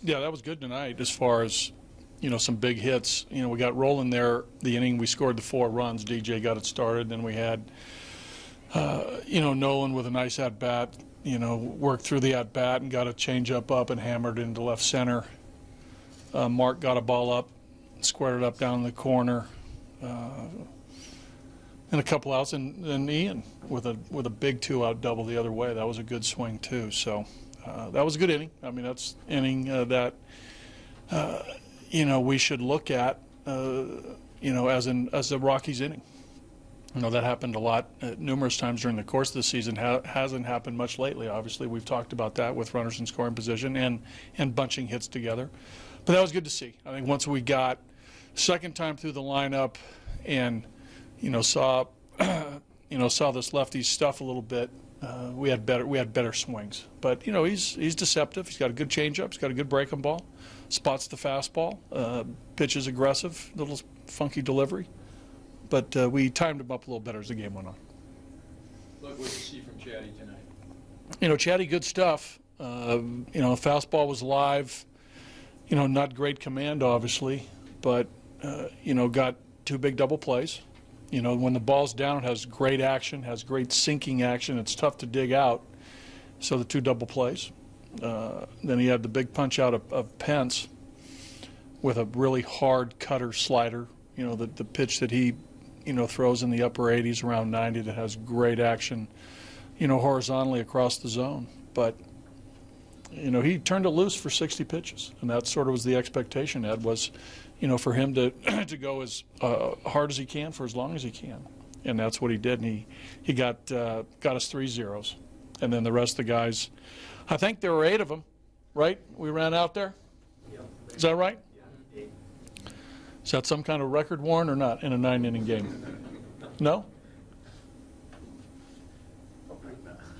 Yeah, that was good tonight as far as, some big hits. We got rolling there the inning. We scored the 4 runs. DJ got it started. Then we had, Nolan with a nice at-bat, worked through the at-bat and got a changeup up and hammered into left center. Mark got a ball up, squared it up down in the corner. And a couple outs, and then Ian with a big 2-out double the other way. That was a good swing too. So that was a good inning. I mean, that's inning that we should look at as a Rockies inning. That happened a lot, numerous times during the course of the season. Hasn't happened much lately. Obviously, we've talked about that with runners in scoring position and bunching hits together. But that was good to see. I think once we got second time through the lineup and saw this lefty stuff a little bit, we had better swings. But he's deceptive. He's got a good changeup. He's got a good breaking ball. Spots the fastball. Pitches aggressive. Little funky delivery. But we timed him up a little better as the game went on. Look, what did you see from Chatty tonight? Chatty, good stuff. Fastball was live. Not great command, obviously, but got 2 big double plays. When the ball's down, it has great action, has great sinking action. It's tough to dig out. So the 2 double plays. Then he had the big punch out of Pence with a really hard cutter slider. The pitch that he, throws in the upper 80s, around 90, that has great action, horizontally across the zone. But, he turned it loose for 60 pitches, and that sort of was the expectation, Ed, was, for him to go as hard as he can for as long as he can. And that's what he did, and he got us 3 zeros. And then the rest of the guys, I think there were 8 of them, right? We ran out there? Yeah. Is that right? Yeah, 8. Is that some kind of record, Warren, or not, in a 9-inning game? No?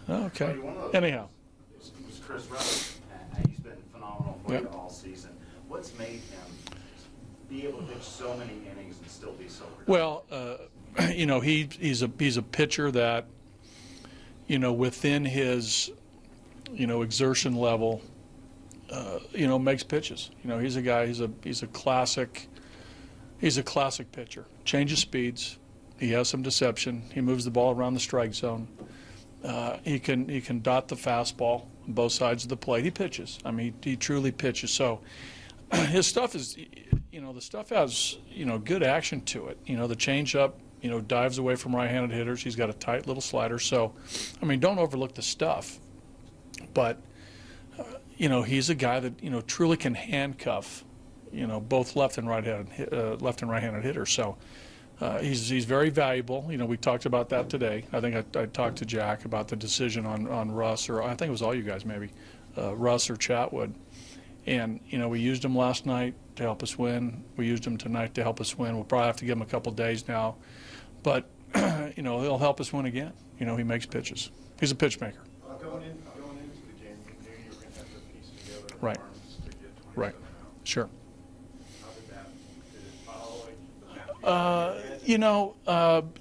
Okay. Anyhow. It was Chris Rush. He's been phenomenal for you all season. What's made him be able to pitch so many innings and still be so productive? Well, he's a pitcher that, within his, exertion level, makes pitches. He's a guy. He's a classic pitcher. Changes speeds. He has some deception. He moves the ball around the strike zone. He can dot the fastball on both sides of the plate. He pitches. I mean, he truly pitches. So his stuff is, the stuff has, good action to it. The changeup, dives away from right-handed hitters. He's got a tight little slider. So, I mean, don't overlook the stuff. But, he's a guy that, truly can handcuff, both left and right-handed hitters. So he's very valuable. We talked about that today. I think I talked to Jack about the decision on Russ, or I think it was all you guys maybe, Russ or Chatwood. And, we used him last night to help us win. We used him tonight to help us win. We'll probably have to give him a couple days now. But, he'll help us win again. He makes pitches. He's a pitch maker. Going into the game, you knew you were going to have to piece together Right. arms to get 27 Right. out. Sure. How did it follow the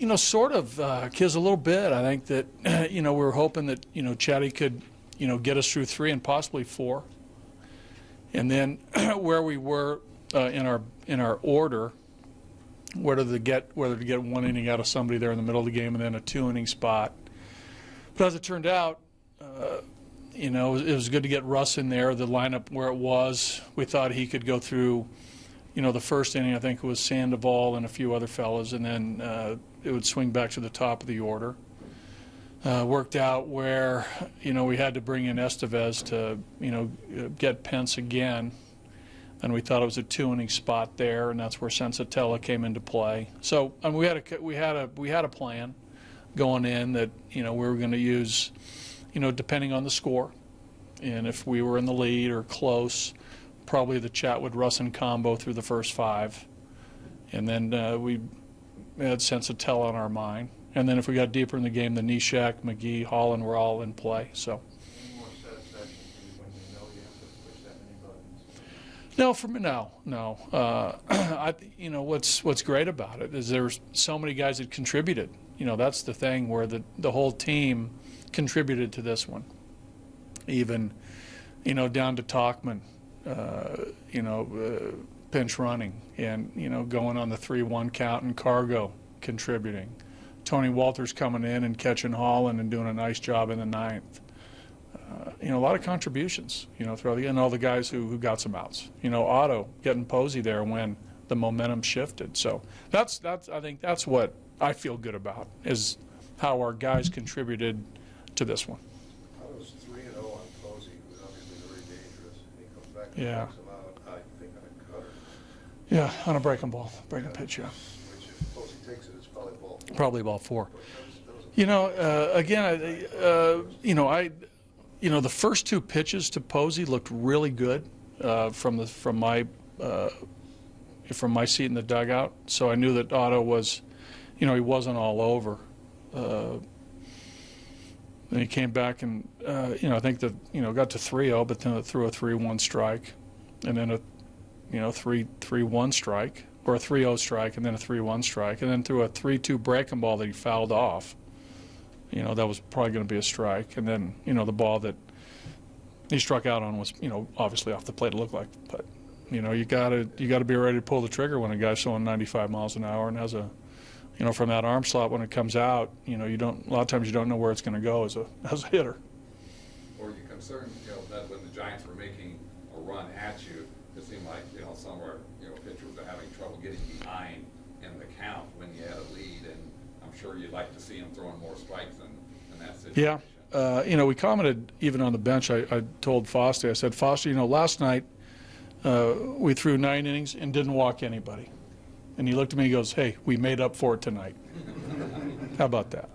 map? Sort of, Kiz, a little bit. I think that, we were hoping that, Chatty could, get us through 3 and possibly 4. And then where we were in our order, whether to get 1 inning out of somebody there in the middle of the game and then a 2-inning spot. But as it turned out, it was good to get Russ in there, the lineup where it was. We thought he could go through, the first inning. I think it was Sandoval and a few other fellas, and then it would swing back to the top of the order. Worked out where, we had to bring in Estevez to, get Pence again. And we thought it was a 2-inning spot there, and that's where Sensatella came into play. So we had a plan going in that, we were going to use, depending on the score. And if we were in the lead or close, probably the Chatwood Russin combo through the first 5. And then we had Sensatella on our mind. And then if we got deeper in the game, the Nishak, McGee, Holland were all in play. So. Any more satisfaction for you when you know you have to push that many buttons? No, for me, no. What's great about it is there's so many guys that contributed. That's the thing where the whole team contributed to this one. Even, down to Talkman, pinch running and, going on the 3-1 count and Cargo contributing. Tony Walters coming in and catching Holland and doing a nice job in the ninth. A lot of contributions, throughout the, and all the guys who got some outs. Otto getting Posey there when the momentum shifted. So that's I think that's what I feel good about, is how our guys contributed to this one. I was 3-0 on Posey, who's obviously very dangerous. He comes back and Yeah. knocks him out, I think, on a cutter. Yeah, on a breaking pitch, yeah. Which, if Posey takes it, it's probably ball 4. Probably ball 4. But the first 2 pitches to Posey looked really good from my seat in the dugout. So I knew that Otto was, he wasn't all over. Then he came back and, I think that, got to 3-0, but then it threw a 3-1 strike, and then a, 3-1 strike, or a 3-0 strike, and then a 3-1 strike, and then threw a 3-2 breaking ball that he fouled off. That was probably going to be a strike, and then, the ball that he struck out on was, obviously off the plate, it looked like. But, you gotta be ready to pull the trigger when a guy's throwing 95 miles an hour and has a, from that arm slot when it comes out, a lot of times you don't know where it's going to go as a hitter. Were you concerned, that when the Giants were making a run at you, it seemed like, some of our, pitchers were having trouble getting behind in the count when you had a lead, and I'm sure you'd like to see him throwing more strikes in that situation. Yeah. We commented even on the bench. I told Foster, I said, Foster, last night we threw 9 innings and didn't walk anybody. And he looked at me and goes, hey, we made up for it tonight. How about that?